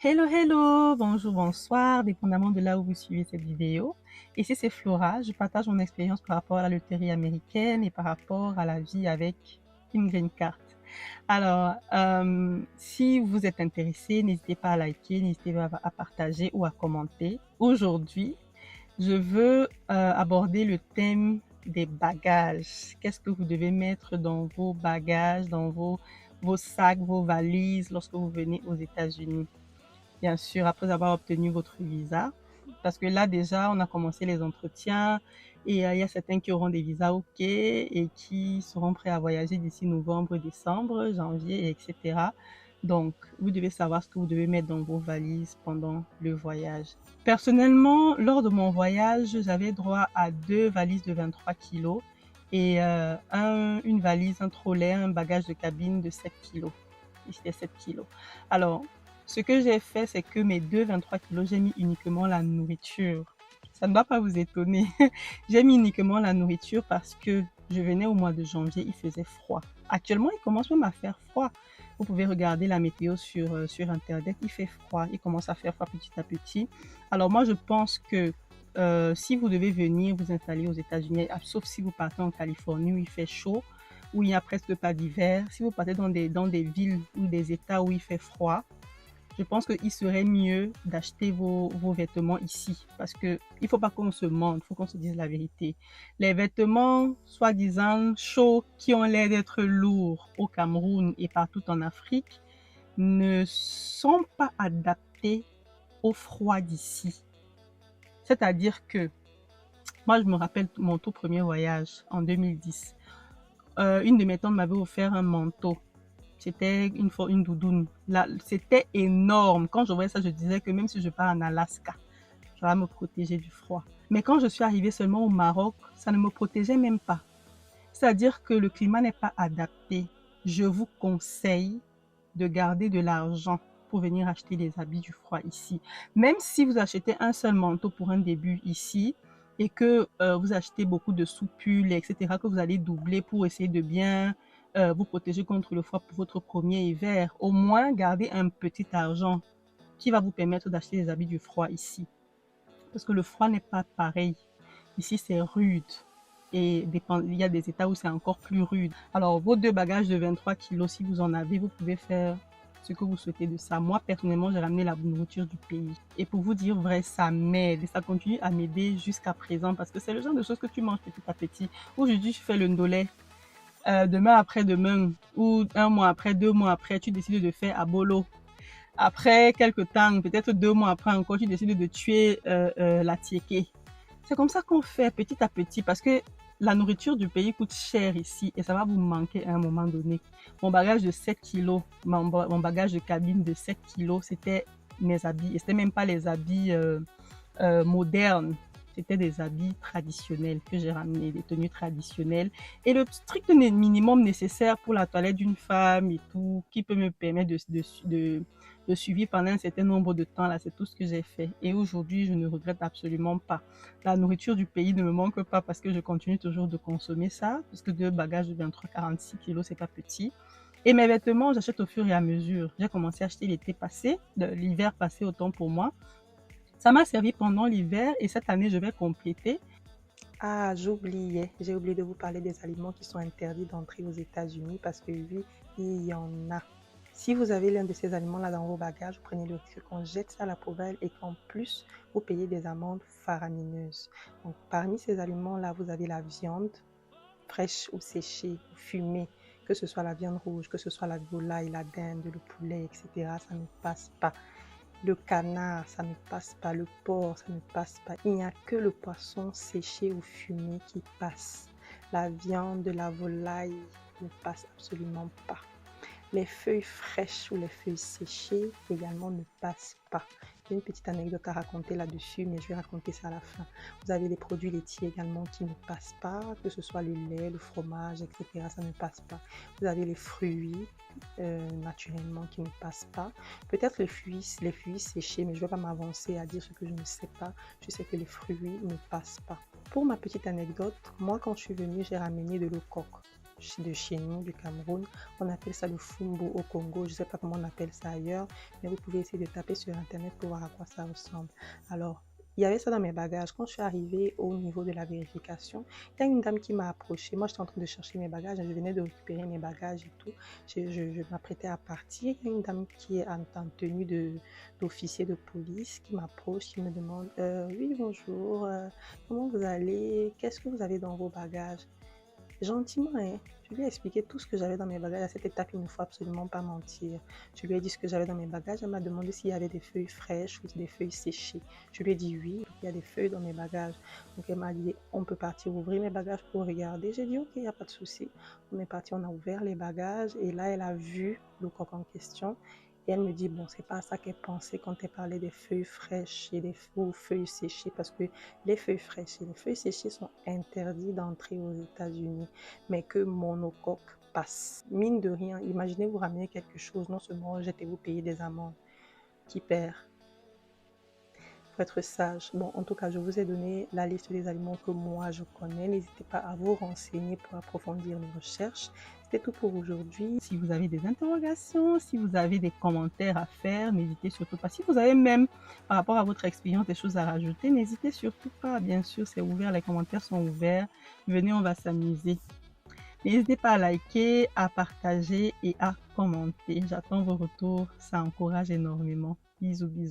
Hello, hello, bonjour, bonsoir, dépendamment de là où vous suivez cette vidéo. Ici, c'est Flora. Je partage mon expérience par rapport à la loterie américaine et par rapport à la vie avec une green card. Alors, si vous êtes intéressé, n'hésitez pas à liker, n'hésitez pas à partager ou à commenter. Aujourd'hui, je veux aborder le thème des bagages. Qu'est-ce que vous devez mettre dans vos bagages, dans vos sacs, vos valises lorsque vous venez aux États-Unis? Bien sûr, après avoir obtenu votre visa. Parce que là, déjà, on a commencé les entretiens et il y a certains qui auront des visas OK et qui seront prêts à voyager d'ici novembre, décembre, janvier, etc. Donc, vous devez savoir ce que vous devez mettre dans vos valises pendant le voyage. Personnellement, lors de mon voyage, j'avais droit à 2 valises de 23 kilos et une valise, un trolley, un bagage de cabine de 7 kilos. Et c'était 7 kilos. Alors, ce que j'ai fait, c'est que mes 23 kilos, j'ai mis uniquement la nourriture. Ça ne doit pas vous étonner. J'ai mis uniquement la nourriture parce que je venais au mois de janvier, il faisait froid. Actuellement, il commence même à faire froid. Vous pouvez regarder la météo sur Internet, il fait froid, il commence à faire froid petit à petit. Alors moi, je pense que si vous devez venir vous installer aux États-Unis, sauf si vous partez en Californie où il fait chaud, où il n'y a presque pas d'hiver, si vous partez dans des villes ou des États où il fait froid, je pense qu'il serait mieux d'acheter vos vêtements ici. Parce qu'il ne faut pas qu'on se mente, il faut qu'on se dise la vérité. Les vêtements, soi-disant chauds, qui ont l'air d'être lourds au Cameroun et partout en Afrique, ne sont pas adaptés au froid d'ici. C'est-à-dire que, moi je me rappelle mon tout premier voyage en 2010. Une de mes tantes m'avait offert un manteau. C'était une doudoune. Là, c'était énorme. Quand je voyais ça, je disais que même si je pars en Alaska, je vais me protéger du froid. Mais quand je suis arrivée seulement au Maroc, ça ne me protégeait même pas. C'est-à-dire que le climat n'est pas adapté. Je vous conseille de garder de l'argent pour venir acheter les habits du froid ici. Même si vous achetez un seul manteau pour un début ici et que vous achetez beaucoup de soupules, etc., que vous allez doubler pour essayer de bien vous protéger contre le froid pour votre premier hiver, au moins gardez un petit argent qui va vous permettre d'acheter les habits du froid ici. Parce que le froid n'est pas pareil. Ici, c'est rude. Et il y a des états où c'est encore plus rude. Alors, vos 2 bagages de 23 kilos, si vous en avez, vous pouvez faire ce que vous souhaitez de ça. Moi, personnellement, j'ai ramené la nourriture du pays. Et pour vous dire vrai, ça m'aide. Et ça continue à m'aider jusqu'à présent parce que c'est le genre de choses que tu manges petit à petit. Aujourd'hui, je fais le ndolé. Demain après-demain, ou un mois après, 2 mois après, tu décides de faire abolo. Après quelques temps, peut-être 2 mois après encore, tu décides de tuer la tiéké. C'est comme ça qu'on fait petit à petit parce que la nourriture du pays coûte cher ici et ça va vous manquer à un moment donné. Mon bagage de 7 kilos, mon bagage de cabine de 7 kilos, c'était mes habits. Et c'était même pas les habits modernes. C'était des habits traditionnels que j'ai ramenés, des tenues traditionnelles. Et le strict minimum nécessaire pour la toilette d'une femme et tout, qui peut me permettre de suivre pendant un certain nombre de temps, là, c'est tout ce que j'ai fait. Et aujourd'hui, je ne regrette absolument pas. La nourriture du pays ne me manque pas parce que je continue toujours de consommer ça, puisque 2 bagages de 23-46 kilos, c'est pas petit. Et mes vêtements, j'achète au fur et à mesure. J'ai commencé à acheter l'été passé, l'hiver passé autant pour moi. Ça m'a servi pendant l'hiver et cette année, je vais compléter. Ah, j'ai oublié de vous parler des aliments qui sont interdits d'entrer aux États-Unis parce que oui, il y en a. Si vous avez l'un de ces aliments-là dans vos bagages, vous prenez le risque qu'on jette ça à la poubelle et qu'en plus, vous payez des amendes faramineuses. Donc, parmi ces aliments-là, vous avez la viande fraîche ou séchée ou fumée, que ce soit la viande rouge, que ce soit la volaille, la dinde, le poulet, etc. Ça ne passe pas. Le canard, ça ne passe pas. Le porc, ça ne passe pas. Il n'y a que le poisson séché ou fumé qui passe. La viande, la volaille ne passe absolument pas. Les feuilles fraîches ou les feuilles séchées également ne passent pas. J'ai une petite anecdote à raconter là-dessus, mais je vais raconter ça à la fin. Vous avez les produits laitiers également qui ne passent pas, que ce soit le lait, le fromage, etc. Ça ne passe pas. Vous avez les fruits, naturellement, qui ne passent pas. Peut-être les fruits séchés, mais je ne vais pas m'avancer à dire ce que je ne sais pas. Je sais que les fruits ne passent pas. Pour ma petite anecdote, moi, quand je suis venue, j'ai ramené de l'eau coque. de chez nous, du Cameroun. On appelle ça le fumbo au Congo. Je ne sais pas comment on appelle ça ailleurs, mais vous pouvez essayer de taper sur Internet pour voir à quoi ça ressemble. Alors, il y avait ça dans mes bagages. Quand je suis arrivée au niveau de la vérification, il y a une dame qui m'a approchée. Moi, j'étais en train de chercher mes bagages. Je venais de récupérer mes bagages et tout. Je m'apprêtais à partir. Il y a une dame qui est en tenue d'officier de police qui m'approche, qui me demande oui, bonjour, comment vous allez? Qu'est-ce que vous avez dans vos bagages? Gentiment, hein. Je lui ai expliqué tout ce que j'avais dans mes bagages. À cette étape, il ne faut absolument pas mentir. Je lui ai dit ce que j'avais dans mes bagages. Elle m'a demandé s'il y avait des feuilles fraîches ou des feuilles séchées. Je lui ai dit oui, il y a des feuilles dans mes bagages. Donc elle m'a dit, on peut partir ouvrir mes bagages pour regarder. J'ai dit ok, il n'y a pas de souci. On est parti, on a ouvert les bagages et là, elle a vu le coq en question. Et elle me dit, bon, c'est pas ça qu'elle pensait quand elle parlait des feuilles fraîches et des feuilles séchées, parce que les feuilles fraîches et les feuilles séchées sont interdits d'entrer aux États-Unis, mais que monocoque passe. Mine de rien, imaginez vous ramener quelque chose, non seulement jetez-vous payer des amendes. Qui perd? Faut être sage. Bon, en tout cas, je vous ai donné la liste des aliments que moi je connais. N'hésitez pas à vous renseigner pour approfondir les recherches. C'était tout pour aujourd'hui. Si vous avez des interrogations, si vous avez des commentaires à faire, n'hésitez surtout pas. Si vous avez même, par rapport à votre expérience, des choses à rajouter, n'hésitez surtout pas. Bien sûr, c'est ouvert, les commentaires sont ouverts. Venez, on va s'amuser. N'hésitez pas à liker, à partager et à commenter. J'attends vos retours, ça encourage énormément. Bisous, bisous.